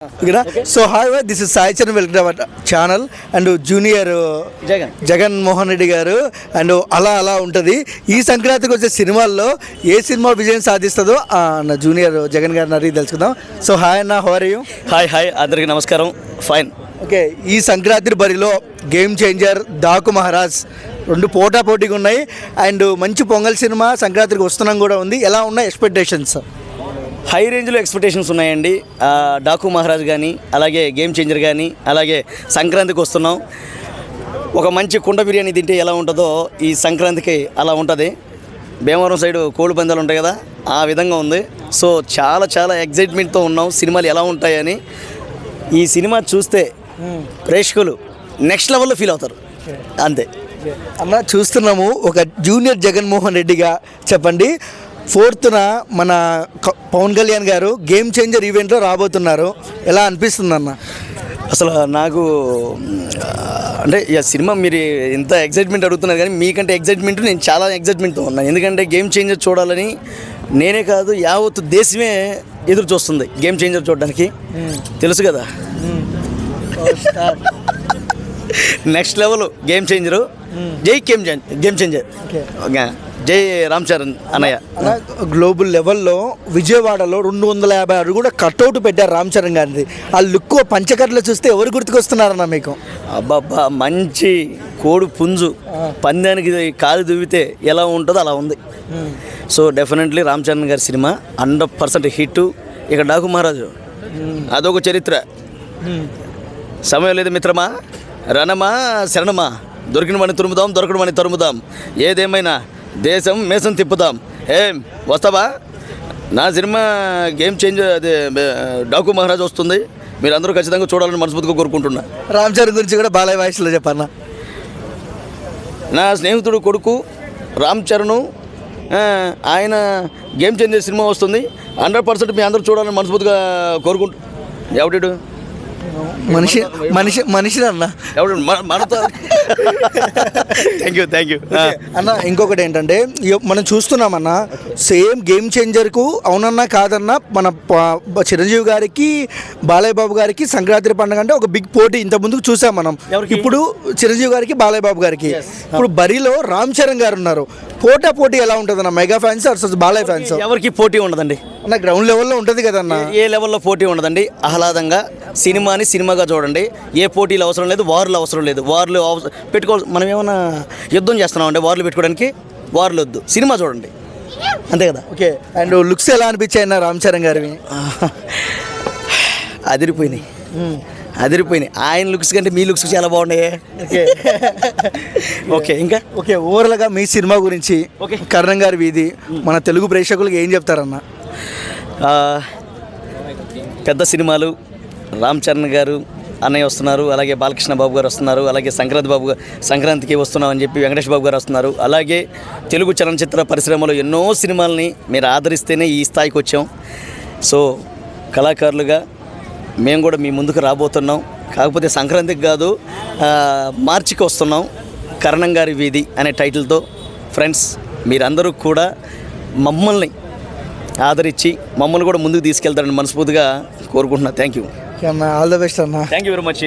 So hi, this is Sai Chan, welcome to our channel and junior Jagan Mohan Reddy గారు and అలా ఉంటుంది. ఈ సంక్రాంతికి వచ్చే సినిమాల్లో ఏ సినిమా విజయం సాధిస్తుందో నా జూనియర్ జగన్ గారిని అడిగి తెలుసుకుందాం. సో హాయ్ అన్న, హౌ ఆర్ యూ? హాయ్ అందరికీ నమస్కారం. ఫైన్. ఓకే, ఈ సంక్రాంతి బరిలో గేమ్ చేంజర్, డాకు మహారాజ్ రెండు పోటాపోటీగా ఉన్నాయి. అండ్ మంచి పొంగల్ సినిమా సంక్రాంతికి వస్తున్నాం కూడా ఉంది. ఎలా ఉన్నాయి ఎక్స్పెక్టేషన్స్? హై రేంజ్లో ఎక్స్పెక్టేషన్స్ ఉన్నాయండి. డాకు మహారాజ్ కానీ, అలాగే గేమ్ చేంజర్ కానీ, అలాగే సంక్రాంతికి వస్తున్నాం. ఒక మంచి కుండ బిర్యానీ తింటే ఎలా ఉంటుందో ఈ సంక్రాంతికి అలా ఉంటుంది. భీమవరం సైడు కోడి పందాలు ఉంటాయి కదా, ఆ విధంగా ఉంది. సో చాలా ఎగ్జైట్మెంట్తో ఉన్నాం సినిమాలు ఎలా ఉంటాయని. ఈ సినిమా చూస్తే ప్రేక్షకులు నెక్స్ట్ లెవెల్లో ఫీల్ అవుతారు, అంతే. అన్న, చూస్తున్నాము ఒక జూనియర్ జగన్మోహన్ రెడ్డిగా చెప్పండి. 4th మన పవన్ కళ్యాణ్ గారు గేమ్ చేంజర్ ఈవెంట్లో రాబోతున్నారు. ఎలా అనిపిస్తుంది అన్న? అసలు నాకు అంటే ఇక సినిమా మీరు ఇంత ఎగ్జైట్మెంట్ అడుగుతున్నారు, కానీ మీకంటే ఎగ్జైట్మెంట్ నేను చాలా ఎగ్జైట్మెంట్తో ఉన్నాను. ఎందుకంటే గేమ్ చేంజర్ చూడాలని నేనే కాదు, యావత్ దేశమే ఎదురు చూస్తుంది గేమ్ చేంజర్ చూడడానికి. తెలుసు కదా, నెక్స్ట్ లెవెల్ గేమ్ చేంజరు. జై గేమ్ చేంజర్, జై రామ్ చరణ్ అన్నయ్య. గ్లోబల్ లెవెల్లో విజయవాడలో 250 అడుగుల కట్అవుట్ పెట్టారు రామ్ చరణ్ గారిది. ఆ లుక్ పంచకర్రలో చూస్తే ఎవరు గుర్తుకొస్తున్నారన్న మీకు? అబ్బాబ్బా, మంచి కోడి పుంజు పందానికి కాలు దువ్వితే ఎలా ఉంటుందో అలా ఉంది. సో డెఫినెట్లీ రామ్ చరణ్ గారి సినిమా 100% హిట్. ఇక డాకు మహారాజు అదొక చరిత్ర. సమయం లేదు మిత్రమా, రణమా శరణమా, దొరికిన మని తురుముదాం, దొరకడం మని తరుముదాం, ఏదేమైనా దేశం మేసం తిప్పుదాం. ఏం వస్తావా? నా సినిమా గేమ్ చేంజర్, అదే డాకు మహారాజ్ వస్తుంది. మీరు అందరూ ఖచ్చితంగా చూడాలని మనస్ఫూర్తిగా కోరుకుంటున్నా. రామ్ చరణ్ గురించి కూడా బాలయ్య వాయిస్లో చెప్పన్న. నా స్నేహితుడు కొడుకు రామ్ చరణ్, ఆయన గేమ్ చేంజర్ సినిమా వస్తుంది. 100% మీ అందరూ చూడాలని మనస్ఫూర్తిగా కోరుకుంటు. ఎవడు మనిషి అన్న, ఎవడు మనతో. థ్యాంక్ యూ అన్న. ఇంకొకటి ఏంటంటే మనం చూస్తున్నామన్నా, సేమ్ గేమ్ చేంజర్కు అవునన్నా కాదన్నా మన చిరంజీవి గారికి బాలయ్య బాబు గారికి సంక్రాంతి పండుగ అంటే ఒక బిగ్ పోటీ ఇంత ముందుకు చూసాం మనం. ఇప్పుడు చిరంజీవి గారికి బాలయ్య బాబు గారికి, ఇప్పుడు బరిలో రామ్ చరణ్ గారు ఉన్నారు. పోటీ ఎలా ఉంటుంది అన్న? Mega fans versus Balayya fans. ఎవరికి పోటీ ఉండదండి అన్న, గ్రౌండ్ లెవెల్లో ఉంటుంది కదన్న. ఏ లెవెల్లో పోటీ ఉండదండి. ఆహ్లాదంగా సినిమాని సినిమాగా చూడండి. ఏ పోటీలు అవసరం లేదు, వార్లు అవసరం లేదు. వార్లు పెట్టుకోవాలి, మనం ఏమైనా యుద్ధం చేస్తున్నామంటే వార్లు పెట్టుకోవడానికి. వార్లు వద్దు, సినిమా చూడండి, అంతే కదా. ఓకే, అండ్ లుక్స్ ఎలా అనిపించాయన్న రామ్ చరణ్ గారివి? అదిరిపోయినాయి. ఆయన లుక్స్ కంటే మీ లుక్స్ చాలా బాగున్నాయి. ఓకే ఇంకా ఓవరాల్గా మీ సినిమా గురించి కరణం గారి వీధి మన తెలుగు ప్రేక్షకులకు ఏం చెప్తారన్న? పెద్ద సినిమాలు, రామ్ చరణ్ గారు అన్నయ్య వస్తున్నారు, అలాగే బాలకృష్ణ బాబు గారు వస్తున్నారు, అలాగే సంక్రాంతికి వస్తున్నామని చెప్పి వెంకటేష్ బాబు గారు వస్తున్నారు. అలాగే తెలుగు చలనచిత్ర పరిశ్రమలో ఎన్నో సినిమాలని మీరు ఆదరిస్తేనే ఈ స్థాయికి వచ్చాం. సో కళాకారులుగా మేము కూడా మీ ముందుకు రాబోతున్నాం. కాకపోతే సంక్రాంతికి కాదు, మార్చికి వస్తున్నాం. కరణం గారి వీధి అనే టైటిల్తో. ఫ్రెండ్స్, మీరందరూ కూడా మమ్మల్ని ఆదరించి మమ్మల్ని కూడా ముందుకు తీసుకెళ్తారని మనస్ఫూర్తిగా కోరుకుంటున్నా. Thank you. All the best అన్న. Thank you very much.